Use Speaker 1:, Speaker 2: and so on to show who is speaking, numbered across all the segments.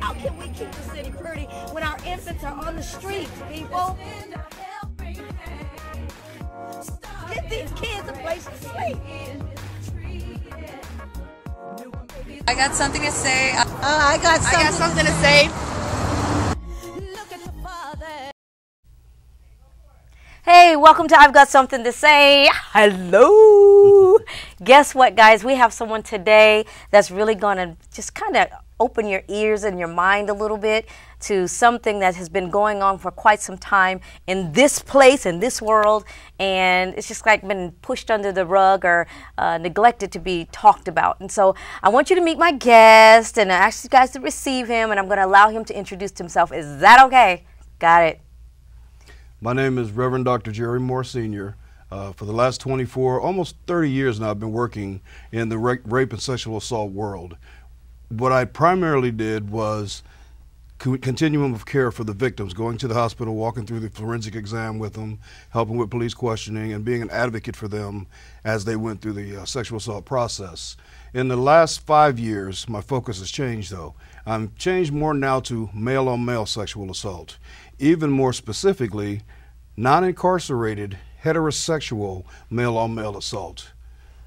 Speaker 1: How can we keep the city pretty when our infants are on the streets, people? Get these kids a place to sleep.
Speaker 2: I got something to say.
Speaker 1: I got something
Speaker 2: to say.
Speaker 1: Hey, welcome to I've Got Something to Say. Hello. Guess what, guys? We have someone today that's really going to just kind of open your ears and your mind a little bit to something that has been going on for quite some time in this place, in this world, and it's just like been pushed under the rug or neglected to be talked about. And so I want you to meet my guest, and I ask you guys to receive him, and I'm going to allow him to introduce himself. Is that okay? Got it.
Speaker 3: My name is Reverend Dr. Jerry Moore Sr. For the last 24, almost 30 years now, I've been working in the rape and sexual assault world. What I primarily did was continuum of care for the victims, going to the hospital, walking through the forensic exam with them, helping with police questioning, and being an advocate for them as they went through the sexual assault process. In the last 5 years, my focus has changed, though. I'm changed more now to male-on-male sexual assault. Even more specifically, non-incarcerated heterosexual male-on-male assault.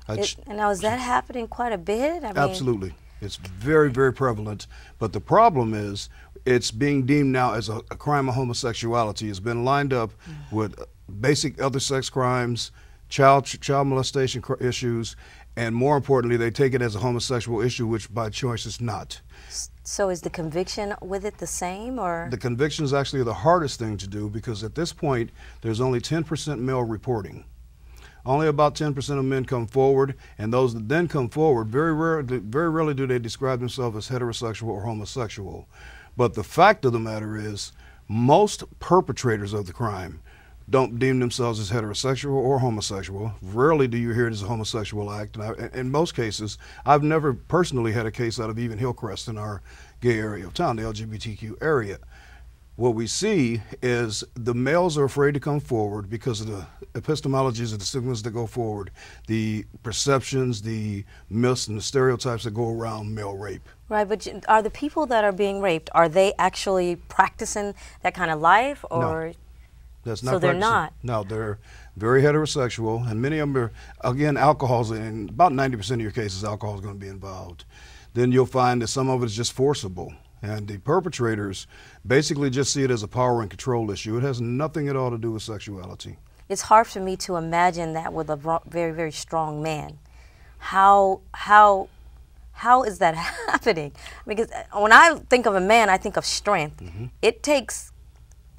Speaker 1: And now, is that happening quite a bit? I mean,
Speaker 3: absolutely. It's very, very prevalent. But the problem is it's being deemed now as a crime of homosexuality. It's been lined up with basic other sex crimes, child molestation issues, and more importantly, they take it as a homosexual issue, which by choice is not.
Speaker 1: So is the conviction with it the same, or? The
Speaker 3: conviction is actually the hardest thing to do because at this point, there's only 10% male reporting. Only about 10% of men come forward, and those that then come forward, very rarely do they describe themselves as heterosexual or homosexual. But the fact of the matter is, most perpetrators of the crime don't deem themselves as heterosexual or homosexual. Rarely do you hear it as a homosexual act. And in most cases, I've never personally had a case out of even Hillcrest in our gay area of town, the LGBTQ area. What we see is the males are afraid to come forward because of the epistemologies of the stigmas that go forward, the perceptions, the myths, and the stereotypes that go around male rape.
Speaker 1: Right, but are the people that are being raped, are they actually practicing that kind of life, or?
Speaker 3: No, that's not.
Speaker 1: So they're not?
Speaker 3: No, they're very heterosexual, and many of them are, again, alcohol's, in about 90% of your cases, alcohol is going to be involved. Then you'll find that some of it is just forcible. And the perpetrators basically just see it as a power and control issue. It has nothing at all to do with sexuality.
Speaker 1: It's hard for me to imagine that with a very, very strong man. How is that happening? Because when I think of a man, I think of strength. It takes,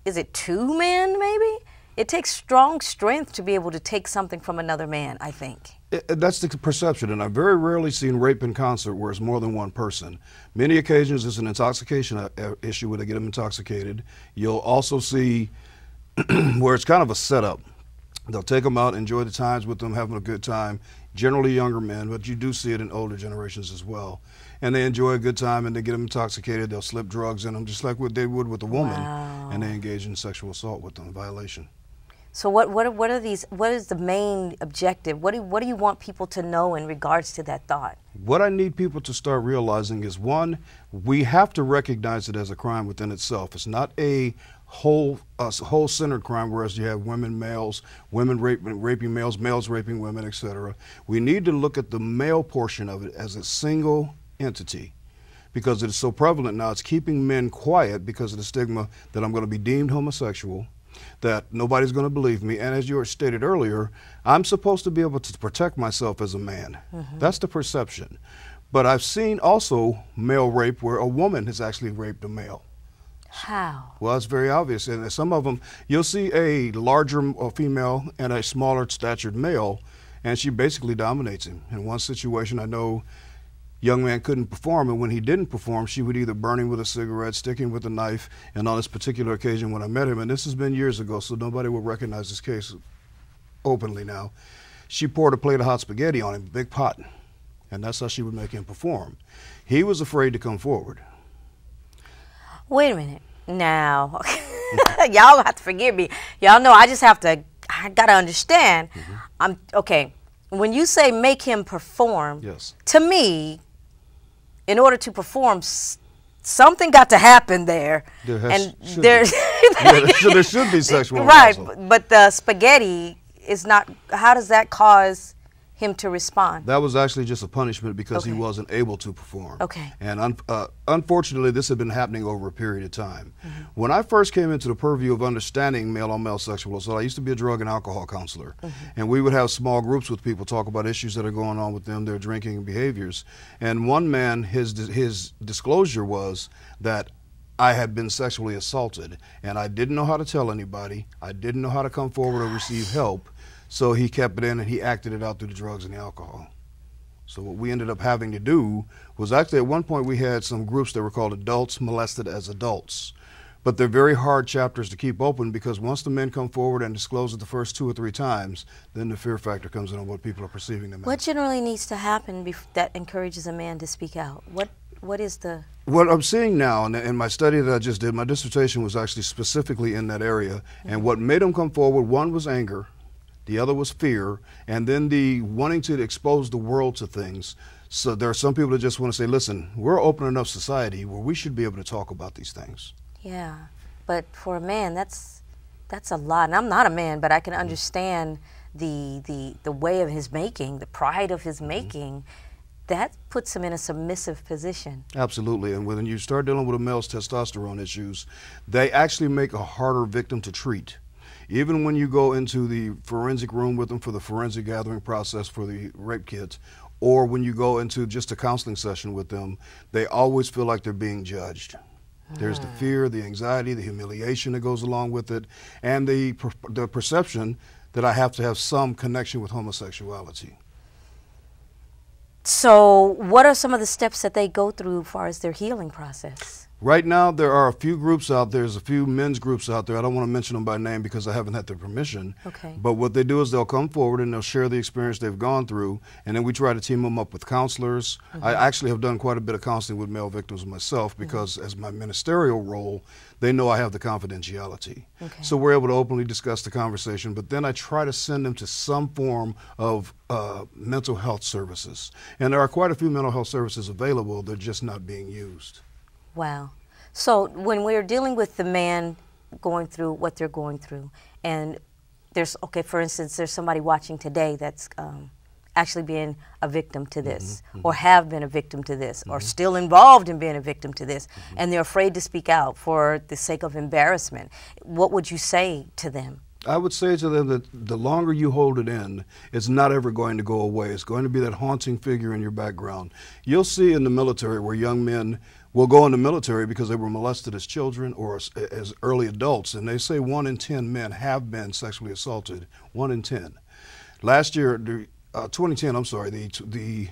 Speaker 1: is it 2 men maybe? It takes strong strength to be able to take something from another man, I think.
Speaker 3: That's the perception, and I've very rarely seen rape in concert where it's more than one person. Many occasions it's an intoxication issue where they get them intoxicated. You'll also see where it's kind of a setup. They'll take them out, enjoy the times with them, having a good time. Generally younger men, but you do see it in older generations as well. And they enjoy a good time and they get them intoxicated. They'll slip drugs in them just like what they would with a woman. Wow. And they engage in sexual assault with them, violation.
Speaker 1: So what are these? What is the main objective? What do you want people to know in regards to that thought?
Speaker 3: What I need people to start realizing is, one, we have to recognize it as a crime within itself. It's not a whole-centered crime, whereas you have males, women raping males, males raping women, etc. We need to look at the male portion of it as a single entity, because it is so prevalent now. It's keeping men quiet because of the stigma that I'm going to be deemed homosexual, that nobody's going to believe me, and as you stated earlier, I'm supposed to be able to protect myself as a man. That's the perception. But I've seen also male rape where a woman has actually raped a male.
Speaker 1: How?
Speaker 3: Well, it's very obvious, and some of them, you'll see a larger female and a smaller statured male, and she basically dominates him. In one situation, I know young man couldn't perform, and when he didn't perform, she would either burn him with a cigarette, stick him with a knife, and on this particular occasion when I met him, and this has been years ago, so nobody will recognize this case openly now, she poured a plate of hot spaghetti on him, a big pot, and that's how she would make him perform. He was afraid to come forward.
Speaker 1: Wait a minute. Now, y'all have to forgive me. Y'all know I gotta understand. Okay, when you say make him perform,
Speaker 3: yes,
Speaker 1: to me, in order to perform, something got to happen there.
Speaker 3: There should be sexual
Speaker 1: right,
Speaker 3: arousal.
Speaker 1: but the spaghetti is not. How does that cause him to respond?
Speaker 3: That was actually just a punishment because he
Speaker 1: Okay.
Speaker 3: wasn't able to perform.
Speaker 1: Okay.
Speaker 3: And unfortunately, this had been happening over a period of time.
Speaker 1: Mm-hmm.
Speaker 3: When I first came into the purview of understanding male-on-male sexual assault, I used to be a drug and alcohol counselor.
Speaker 1: Mm-hmm.
Speaker 3: And we would have small groups with people talk about issues that are going on with them, their drinking behaviors. And one man, his disclosure was that I had been sexually assaulted, and I didn't know how to tell anybody. I didn't know how to come forward or receive help. So he kept it in and he acted it out through the drugs and the alcohol. So what we ended up having to do was actually at one point we had some groups that were called adults molested as adults. But they're very hard chapters to keep open because once the men come forward and disclose it the first 2 or 3 times, then the fear factor comes in on what people are perceiving them
Speaker 1: What
Speaker 3: as.
Speaker 1: generally needs to happen that encourages a man to speak out? What is the...
Speaker 3: What I'm seeing now, and in my study that I just did, my dissertation was actually specifically in that area. And what made them come forward, one was anger. The other was fear, and then the wanting to expose the world to things. So there are some people that just want to say, listen, we're open enough society where we should be able to talk about these things.
Speaker 1: Yeah, but for a man, that's a lot. And I'm not a man, but I can understand the way of his making, the pride of his making. That puts him in a submissive position.
Speaker 3: Absolutely, and when you start dealing with a male's testosterone issues, they actually make a harder victim to treat. Even when you go into the forensic room with them for the forensic gathering process for the rape kits, or when you go into just a counseling session with them, they always feel like they're being judged. There's the fear, the anxiety, the humiliation that goes along with it, and the perception that I have to have some connection with homosexuality.
Speaker 1: So what are some of the steps that they go through as far as their healing process?
Speaker 3: Right now, there are a few groups out there. There's a few men's groups out there. I don't want to mention them by name because I haven't had their permission.
Speaker 1: Okay.
Speaker 3: But what they do is they'll come forward and they'll share the experience they've gone through, and then we try to team them up with counselors. I actually have done quite a bit of counseling with male victims myself because as my ministerial role, they know I have the confidentiality.
Speaker 1: Okay.
Speaker 3: So we're able to openly discuss the conversation, but then I try to send them to some form of mental health services. And there are quite a few mental health services available. They're just not being used.
Speaker 1: Wow. So when we're dealing with the man going through what they're going through, and there's, okay, for instance, there's somebody watching today that's actually being a victim to this, or have been a victim to this, or still involved in being a victim to this, and they're afraid to speak out for the sake of embarrassment. What would you say to them?
Speaker 3: I would say to them that the longer you hold it in, it's not ever going to go away. It's going to be that haunting figure in your background. You'll see in the military where young men will go in the military because they were molested as children or as early adults, and they say 1 in 10 men have been sexually assaulted. 1 in 10. Last year, 2010, the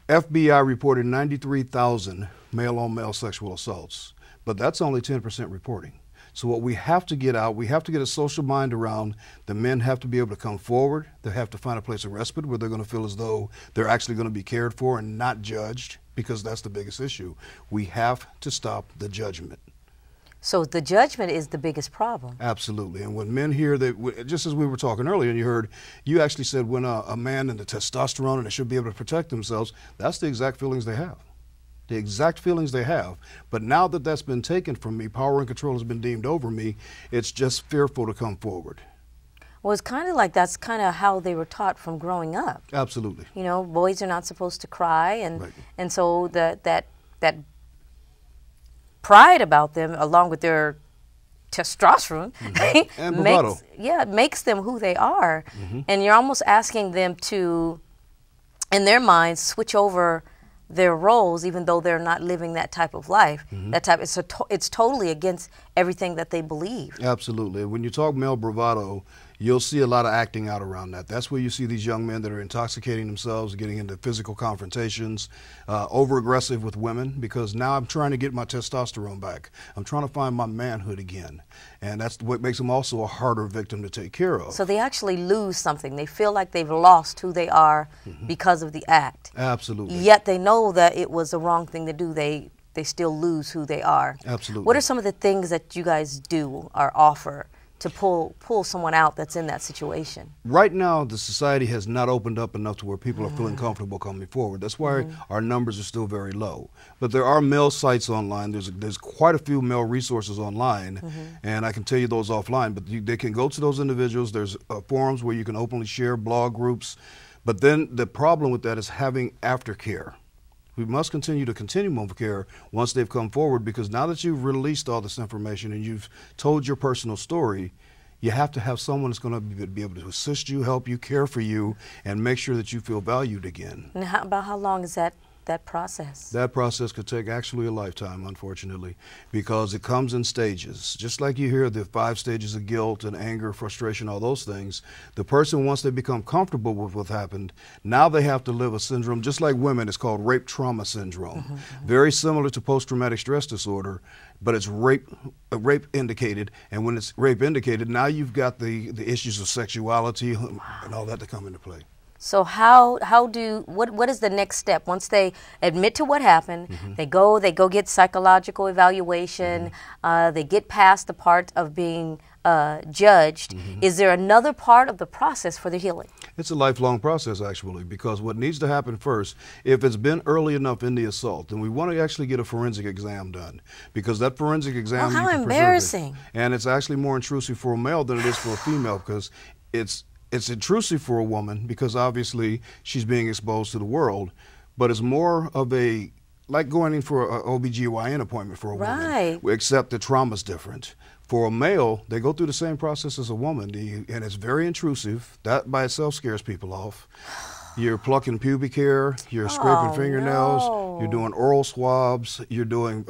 Speaker 3: FBI reported 93,000 male-on-male sexual assaults, but that's only 10% reporting. So what we have to get out, we have to get a social mind around. The men have to be able to come forward. They have to find a place of respite where they're going to feel as though they're actually going to be cared for and not judged, because that's the biggest issue. We have to stop the judgment.
Speaker 1: So the judgment is the biggest problem.
Speaker 3: Absolutely. And when men hear that, just as we were talking earlier, and you actually said when a man in the testosterone and they should be able to protect themselves, that's the exact feelings they have. The exact feelings they have. But now that that's been taken from me, power and control has been deemed over me, it's just fearful to come forward.
Speaker 1: Well, it's kind of like that's kind of how they were taught from growing up.
Speaker 3: Absolutely.
Speaker 1: You know, boys are not supposed to cry, and
Speaker 3: Right.
Speaker 1: and so that pride about them, along with their testosterone,
Speaker 3: And bravado.
Speaker 1: makes them who they are. And you're almost asking them to, in their minds, switch over their roles, even though they're not living that type of life. It's totally against everything that they believe.
Speaker 3: Absolutely. When you talk male bravado, you'll see a lot of acting out around that. That's where you see these young men that are intoxicating themselves, getting into physical confrontations, over-aggressive with women, because now I'm trying to get my testosterone back. I'm trying to find my manhood again. And that's what makes them also a harder victim to take care of.
Speaker 1: So they actually lose something. They feel like they've lost who they are because of the act.
Speaker 3: Absolutely.
Speaker 1: Yet they know that it was the wrong thing to do. They still lose who they are.
Speaker 3: Absolutely.
Speaker 1: What are some of the things that you guys do or offer to pull someone out that's in that situation?
Speaker 3: Right now, the society has not opened up enough to where people are feeling comfortable coming forward. That's why our numbers are still very low. But there are male sites online. There's quite a few male resources online, and I can tell you those offline. But they can go to those individuals. There's forums where you can openly share, blog groups. But then the problem with that is having aftercare. We must continue to continuum of care once they've come forward, because now that you've released all this information and you've told your personal story, you have to have someone that's going to be able to assist you, help you, care for you, and make sure that you feel valued again.
Speaker 1: And about how long is that process?
Speaker 3: That process could take actually a lifetime, unfortunately, because it comes in stages. Just like you hear the 5 stages of guilt and anger, frustration, all those things, the person, once they become comfortable with what happened, now they have to live a syndrome, just like women, it's called rape trauma syndrome. Very similar to post-traumatic stress disorder, but it's rape indicated, and when it's rape indicated, now you've got the issues of sexuality and all that to come into play.
Speaker 1: So what is the next step once they admit to what happened? They go get psychological evaluation. They get past the part of being judged. Is there another part of the process for the healing?
Speaker 3: It's a lifelong process, actually, because what needs to happen first, if it's been early enough in the assault, then we want to actually get a forensic exam done, because that forensic exam,
Speaker 1: how
Speaker 3: you can
Speaker 1: embarrassing!
Speaker 3: preserve it. And it's actually more intrusive for a male than it is for a female, because it's intrusive for a woman because obviously she's being exposed to the world, but it's more of like going in for an OBGYN appointment for a woman, except the trauma's different. For a male, they go through the same process as a woman, and it's very intrusive. That by itself scares people off. You're plucking pubic hair, you're scraping fingernails, you're doing oral swabs, you're doing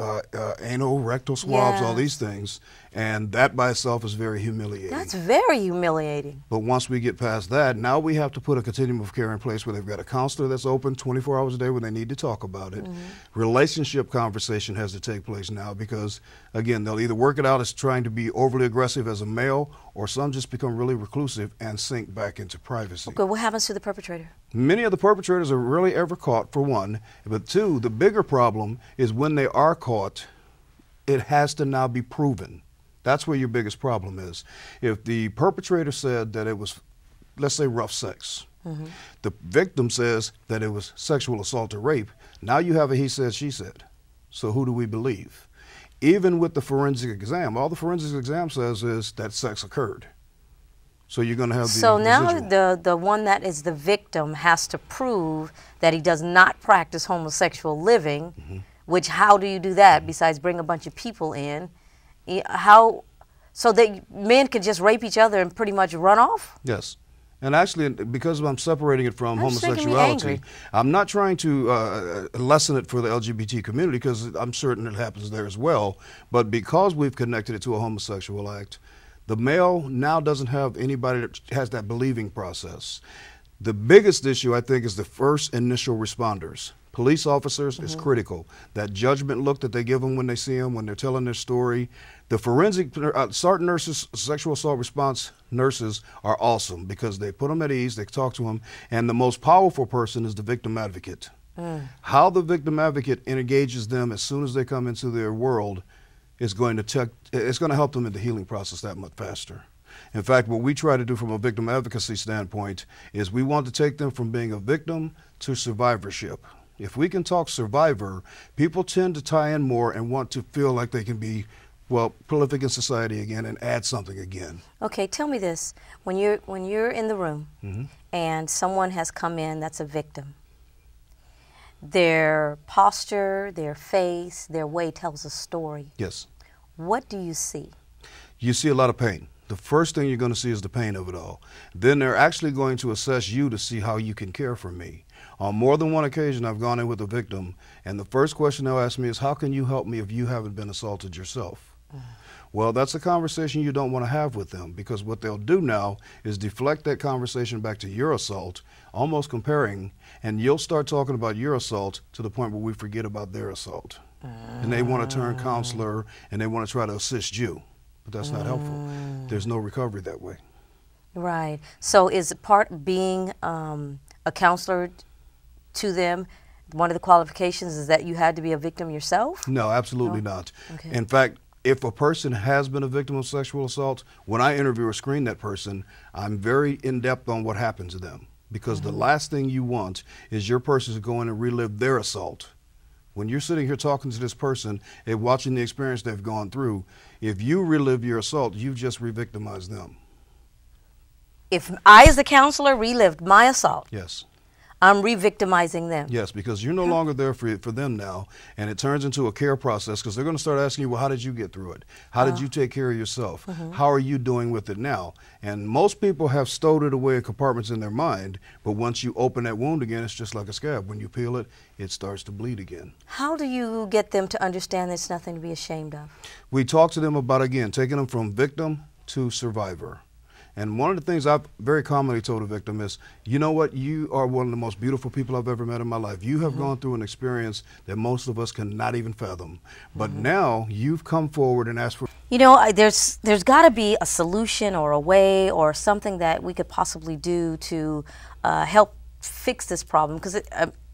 Speaker 3: anal, rectal swabs, all these things. And that by itself is very humiliating.
Speaker 1: That's very humiliating.
Speaker 3: But once we get past that, now we have to put a continuum of care in place where they've got a counselor that's open 24 hours a day when they need to talk about it. Relationship conversation has to take place now because, again, they'll either work it out as trying to be overly aggressive as a male, or some just become really reclusive and sink back into privacy.
Speaker 1: Okay, what happens to the perpetrator?
Speaker 3: Many of the perpetrators are rarely ever caught, for one. But two, the bigger problem is when they are caught, it has to now be proven. That's where your biggest problem is. If the perpetrator said that it was, let's say, rough sex, the victim says that it was sexual assault or rape, now you have a he said, she said. So who do we believe? Even with the forensic exam, all the forensic exam says is that sex occurred. So you're going to have the
Speaker 1: So now
Speaker 3: residual.
Speaker 1: the one that is the victim has to prove that he does not practice homosexual living, which how do you do that besides bring a bunch of people in? So that men could just rape each other and pretty much run off?
Speaker 3: Yes. And actually, because I'm separating it from homosexuality, I'm not trying to lessen it for the LGBT community, because I'm certain it happens there as well. But because we've connected it to a homosexual act, the male now doesn't have anybody that has that believing process. The biggest issue, I think, is the first initial responders. Police officers is critical. That judgment look that they give them when they see them, when they're telling their story. The forensic SART nurses, sexual assault response nurses, are awesome because they put them at ease, they talk to them, and the most powerful person is the victim advocate. How the victim advocate engages them as soon as they come into their world is going to help them in the healing process that much faster. In fact, what we try to do from a victim advocacy standpoint is we want to take them from being a victim to survivorship. If we can talk survivor, people tend to tie in more and want to feel like they can be, well, prolific in society again and add something again.
Speaker 1: Okay, tell me this. When you're in the room and someone has come in that's a victim, their posture, their face, their way tells a story.
Speaker 3: Yes.
Speaker 1: What do you see?
Speaker 3: You see a lot of pain. The first thing you're going to see is the pain of it all. Then they're actually going to assess you to see how you can care for me. On more than one occasion, I've gone in with a victim, and the first question they'll ask me is, how can you help me if you haven't been assaulted yourself? Well, that's a conversation you don't want to have with them, because what they'll do now is deflect that conversation back to your assault, almost comparing, and you'll start talking about your assault to the point where we forget about their assault. And they want to turn counselor, and they want to try to assist you. But that's not helpful. There's no recovery that way.
Speaker 1: Right. So is part of being a counselor to them, one of the qualifications is that you had to be a victim yourself?
Speaker 3: No, absolutely not.
Speaker 1: Okay.
Speaker 3: In fact, if a person has been a victim of sexual assault, when I interview or screen that person, I'm very in-depth on what happened to them. Because the last thing you want is your person to go in and relive their assault. When you're sitting here talking to this person and watching the experience they've gone through, if you relive your assault, you've just re-victimized them.
Speaker 1: If I, as the counselor, relived my assault,
Speaker 3: Yes.
Speaker 1: I'm re-victimizing them.
Speaker 3: Yes, because you're no longer there for them now, and it turns into a care process because they're going to start asking you, well, how did you get through it? How did you take care of yourself? How are you doing with it now? And most people have stowed it away in compartments in their mind, but once you open that wound again, it's just like a scab. When you peel it, it starts to bleed again.
Speaker 1: How do you get them to understand there's nothing to be ashamed of?
Speaker 3: We talk to them about, again, taking them from victim to survivor. And one of the things I've very commonly told a victim is, you know what, you are one of the most beautiful people I've ever met in my life. You have gone through an experience that most of us cannot even fathom. But now you've come forward and asked for...
Speaker 1: You know, there's got to be a solution or a way or something that we could possibly do to help fix this problem, because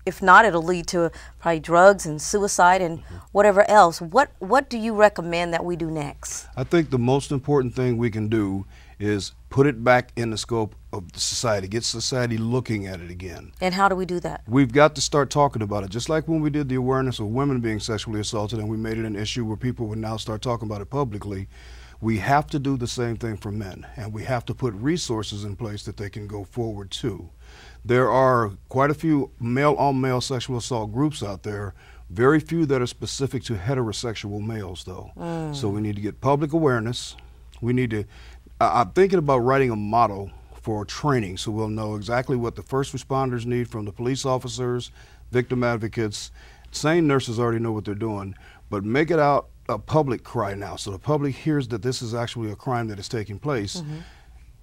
Speaker 1: if not, it'll lead to probably drugs and suicide and whatever else. What do you recommend that we do next?
Speaker 3: I think the most important thing we can do is put it back in the scope of the society, get society looking at it again.
Speaker 1: And how do we do that?
Speaker 3: We've got to start talking about it, just like when we did the awareness of women being sexually assaulted and we made it an issue where people would now start talking about it publicly. We have to do the same thing for men, and we have to put resources in place that they can go forward to. There are quite a few male-on-male sexual assault groups out there, very few that are specific to heterosexual males, though. So we need to get public awareness. We need to... I'm thinking about writing a model for training so we'll know exactly what the first responders need from the police officers, victim advocates. Sane nurses already know what they're doing, but make it out a public cry now so the public hears that this is actually a crime that is taking place,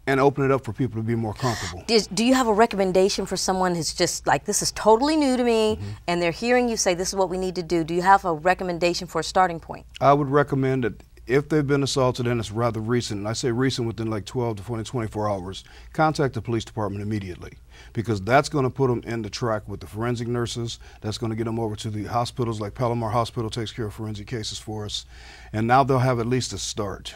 Speaker 3: and open it up for people to be more comfortable.
Speaker 1: Do you have a recommendation for someone who's just like, this is totally new to me, and they're hearing you say this is what we need to do? Do you have a recommendation for a starting point?
Speaker 3: I would recommend that if they've been assaulted and it's rather recent, and I say recent within like 12 to 24 hours, contact the police department immediately, because that's going to put them in the track with the forensic nurses. That's going to get them over to the hospitals, like Palomar Hospital takes care of forensic cases for us, and now they'll have at least a start.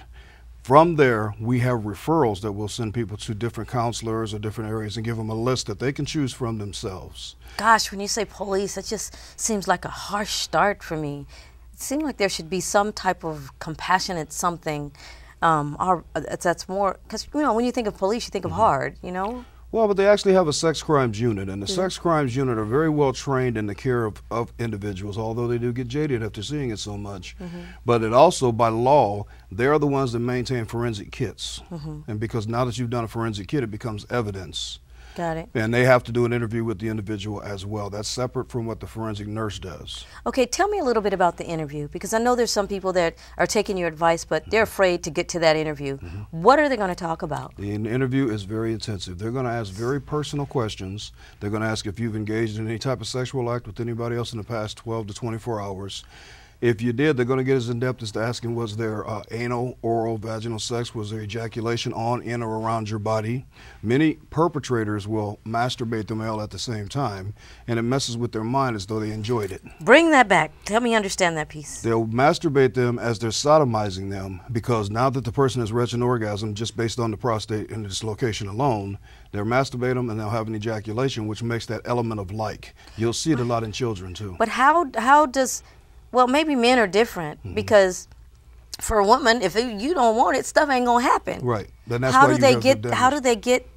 Speaker 3: From there, we have referrals that will send people to different counselors or different areas and give them a list that they can choose from themselves.
Speaker 1: Gosh, when you say police, it just seems like a harsh start for me. It seems like there should be some type of compassionate something that's more, because, you know, when you think of police, you think of hard, you know?
Speaker 3: Well, but they actually have a sex crimes unit, and the sex crimes unit are very well trained in the care of individuals, although they do get jaded after seeing it so much. But it also, by law, they're the ones that maintain forensic kits. And because now that you've done a forensic kit, it becomes evidence.
Speaker 1: Got it.
Speaker 3: And they have to do an interview with the individual as well. That's separate from what the forensic nurse does.
Speaker 1: Okay, tell me a little bit about the interview, because I know there's some people that are taking your advice, but they're afraid to get to that interview. What are they going to talk about?
Speaker 3: The interview is very intensive. They're going to ask very personal questions. They're going to ask if you've engaged in any type of sexual act with anybody else in the past 12 to 24 hours. If you did, they're going to get as in-depth as to asking, was there anal, oral, vaginal sex? Was there ejaculation on, in, or around your body? Many perpetrators will masturbate the male at the same time, and it messes with their mind as though they enjoyed it.
Speaker 1: Bring that back. Help me understand that piece.
Speaker 3: They'll masturbate them as they're sodomizing them, because now that the person has reached an orgasm just based on the prostate and its location alone, they'll masturbate them and they'll have an ejaculation, which makes that element of like. You'll see it a lot in children, too.
Speaker 1: But how does... Well, maybe men are different, because for a woman, if you don't want it, stuff ain't gonna happen.
Speaker 3: Right. Then that's
Speaker 1: how
Speaker 3: why
Speaker 1: do they get? How do they get?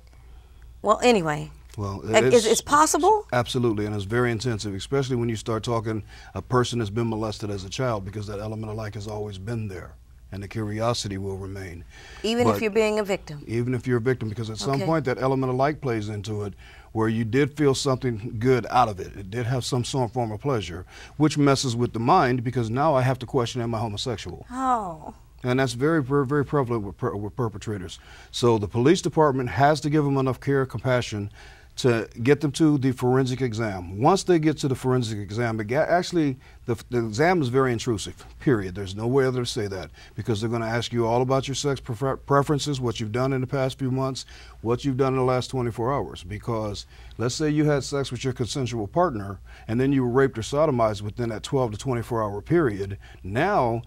Speaker 1: Well, anyway.
Speaker 3: Well,
Speaker 1: it's possible.
Speaker 3: Absolutely, and it's very intensive, especially when you start talking a person that's been molested as a child, because that element of like has always been there, and the curiosity will remain.
Speaker 1: Even if you're being a victim.
Speaker 3: Even if you're a victim, because at some point that element of like plays into it, where you did feel something good out of it. It did have some form of pleasure, which messes with the mind, because now I have to question, am I homosexual?
Speaker 1: Oh.
Speaker 3: And that's very, very, very prevalent with perpetrators. So the police department has to give them enough care, compassion, to get them to the forensic exam. Once they get to the forensic exam, actually the exam is very intrusive, period. There's no way other to say that, because they're going to ask you all about your sex preferences, what you've done in the past few months, what you've done in the last 24 hours. Because let's say you had sex with your consensual partner and then you were raped or sodomized within that 12 to 24 hour period. Now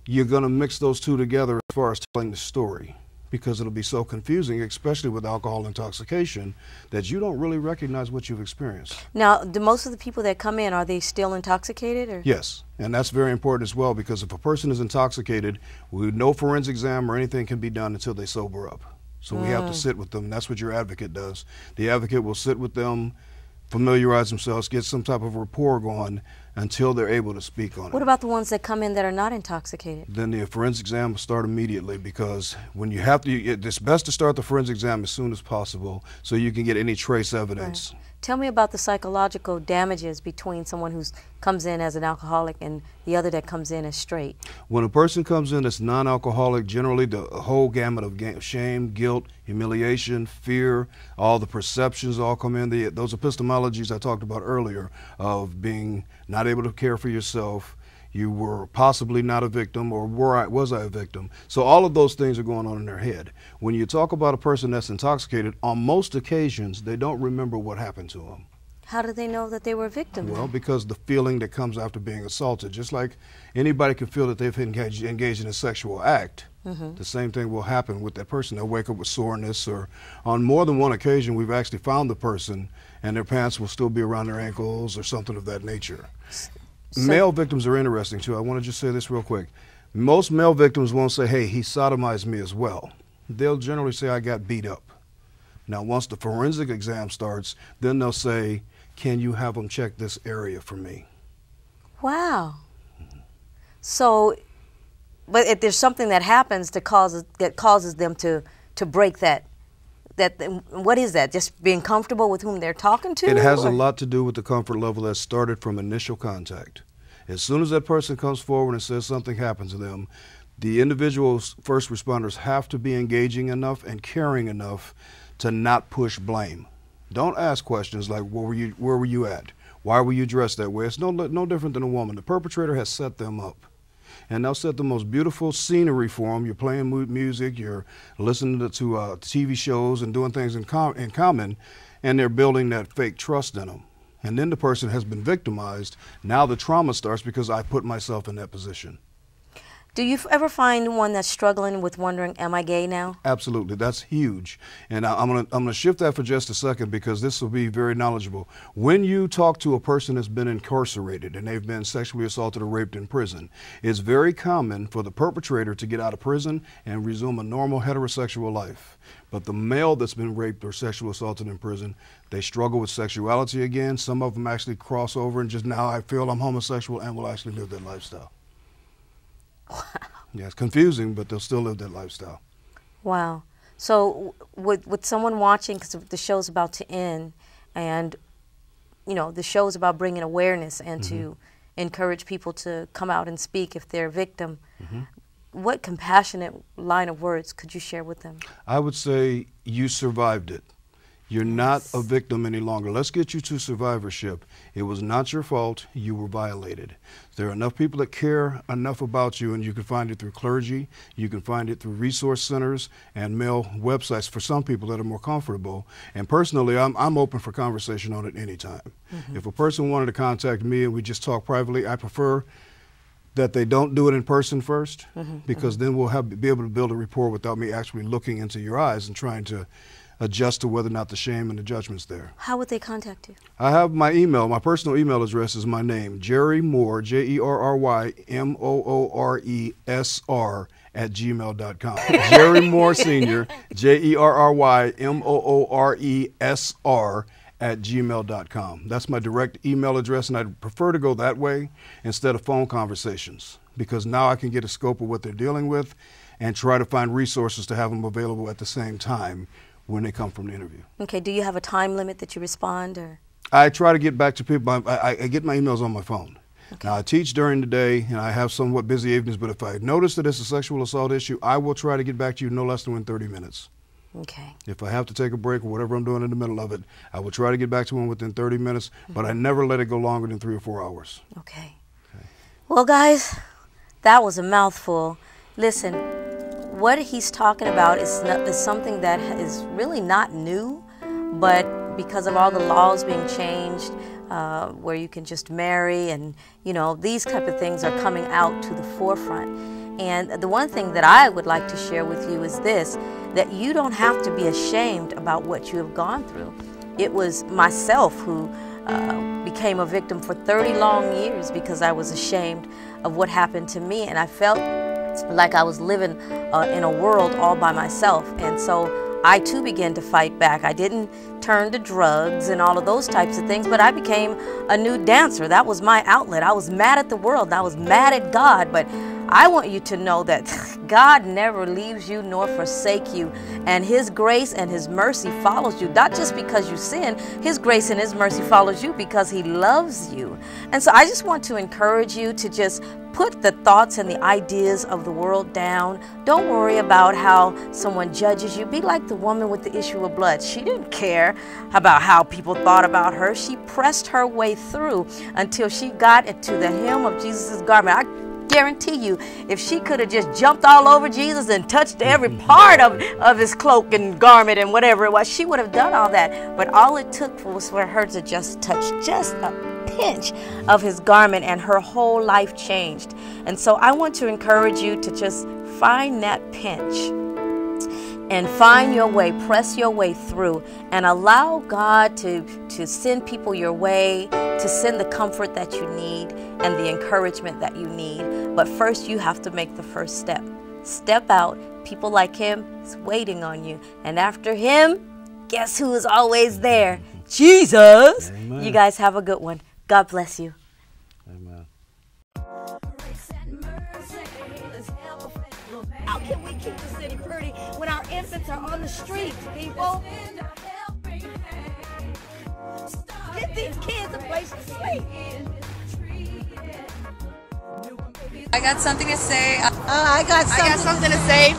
Speaker 3: you're going to mix those two together as far as telling the story, because it'll be so confusing, especially with alcohol intoxication, that you don't really recognize what you've experienced.
Speaker 1: Now, do most of the people that come in, are they still intoxicated? Or?
Speaker 3: Yes, and that's very important as well, because if a person is intoxicated, no forensic exam or anything can be done until they sober up. So we have to sit with them. That's what your advocate does. The advocate will sit with them, familiarize themselves, get some type of rapport going until they're able to speak on it.
Speaker 1: What about the ones that come in that are not intoxicated?
Speaker 3: Then the forensic exam will start immediately, because when you have to, it's best to start the forensic exam as soon as possible so you can get any trace evidence.
Speaker 1: Right. Tell me about the psychological damages between someone who comes in as an alcoholic and the other that comes in as straight.
Speaker 3: When a person comes in as non-alcoholic, generally the whole gamut of shame, guilt, humiliation, fear, all the perceptions all come in. Those epistemologies I talked about earlier of being not able to care for yourself, you were possibly not a victim, or was I a victim? So all of those things are going on in their head. When you talk about a person that's intoxicated, on most occasions, they don't remember what happened to them.
Speaker 1: How do they know that they were a victim?
Speaker 3: Well, because the feeling that comes after being assaulted, just like anybody can feel that they've engaged in a sexual act, the same thing will happen with that person. They'll wake up with soreness, or on more than one occasion, we've actually found the person and their pants will still be around their ankles or something of that nature. So, male victims are interesting too. I want to just say this real quick. Most male victims won't say, hey, he sodomized me as well. They'll generally say, I got beat up. Now, once the forensic exam starts, then they'll say, can you have them check this area for me?
Speaker 1: Wow. So, but if there's something that happens that causes them to break that, what is that? Just being comfortable with whom they're talking to?
Speaker 3: It has a lot to do with the comfort level that started from initial contact. As soon as that person comes forward and says something happened to them, the individual's first responders have to be engaging enough and caring enough to not push blame. Don't ask questions like, where were you at? Why were you dressed that way? It's no different than a woman. The perpetrator has set them up. And they'll set the most beautiful scenery for them. You're playing music, you're listening to TV shows and doing things in common, and they're building that fake trust in them. And then the person has been victimized. Now the trauma starts because I put myself in that position.
Speaker 1: Do you ever find one that's struggling with wondering, am I gay now?
Speaker 3: Absolutely. That's huge. And I'm gonna shift that for just a second, because this will be very knowledgeable. When you talk to a person that's been incarcerated and they've been sexually assaulted or raped in prison, it's very common for the perpetrator to get out of prison and resume a normal heterosexual life. But the male that's been raped or sexually assaulted in prison, they struggle with sexuality again. Some of them actually cross over and just, now I feel I'm homosexual, and will actually live that lifestyle.
Speaker 1: Wow.
Speaker 3: Yeah, it's confusing, but they'll still live that lifestyle.
Speaker 1: Wow. So with someone watching, because the show's about to end, and you know, the show's about bringing awareness and to encourage people to come out and speak if they're a victim, what compassionate line of words could you share with them? I
Speaker 3: would say, you survived it. You're not a victim any longer. Let's get you to survivorship. It was not your fault. You were violated. There are enough people that care enough about you, and you can find it through clergy. You can find it through resource centers and male websites for some people that are more comfortable. And personally, I'm open for conversation on it anytime. If a person wanted to contact me and we just talk privately, I prefer that they don't do it in person first, because then we'll be able to build a rapport without me actually looking into your eyes and trying to adjust to whether or not the shame and the judgment's there.
Speaker 1: How would they contact you?
Speaker 3: I have my email. My personal email address is my name, Jerry Moore, JerryMooresr @gmail.com. Jerry Moore Sr., JerryMooresr @gmail.com. That's my direct email address, and I'd prefer to go that way instead of phone conversations, because now I can get a scope of what they're dealing with and try to find resources to have them available at the same time when they come from the interview. Okay, do you have a time limit that you respond, or? I try to get back to people. I get my emails on my phone. Okay. Now, I teach during the day, and I have somewhat busy evenings, but if I notice that it's a sexual assault issue, I will try to get back to you no less than in 30 minutes. Okay. If I have to take a break or whatever I'm doing in the middle of it, I will try to get back to them within 30 minutes, but I never let it go longer than 3 or 4 hours. Okay. Well, guys, that was a mouthful. Listen, what he's talking about is something that is really not new, but
Speaker 1: because of all the laws being changed, where you can just marry, and these type of things are coming out to the forefront. And the one thing that I would like to share with you is this, that you don't have to be ashamed about what you have gone through. It was myself who became a victim for 30 long years because I was ashamed of what happened to me, and I felt like I was living in a world all by myself. And so I too began to fight back. I didn't turn to drugs and all of those types of things, but I became a new dancer. That was my outlet. I was mad at the world. I was mad at God, but I want you to know that God never leaves you nor forsake you, and His grace and His mercy follows you, not just because you sin. His grace and His mercy follows you because He loves you. And so I just want to encourage you to just put the thoughts and the ideas of the world down. Don't worry about how someone judges you. Be like the woman with the issue of blood. She didn't care about how people thought about her. She pressed her way through until she got into the hem of Jesus' garment. I guarantee you, if she could have just jumped all over Jesus and touched every part of his cloak and garment and whatever it was, she would have done all that. But all it took was for her to just touch just a pinch of his garment, and her whole life changed. And so I want to encourage you to just find that pinch and find your way, press your way through, and allow God to send people your way, to send the comfort that you need and the encouragement that you need. But first, you have to make the first step. Step out. People like Him is waiting on you. And after Him, guess who is always there? Jesus. Amen. You guys have a good one. God bless you.
Speaker 3: Amen.
Speaker 1: How can we keep the city pretty when our infants are on the streets, people? Get these kids a place to sleep.
Speaker 2: I got something to say.
Speaker 4: I got something to say.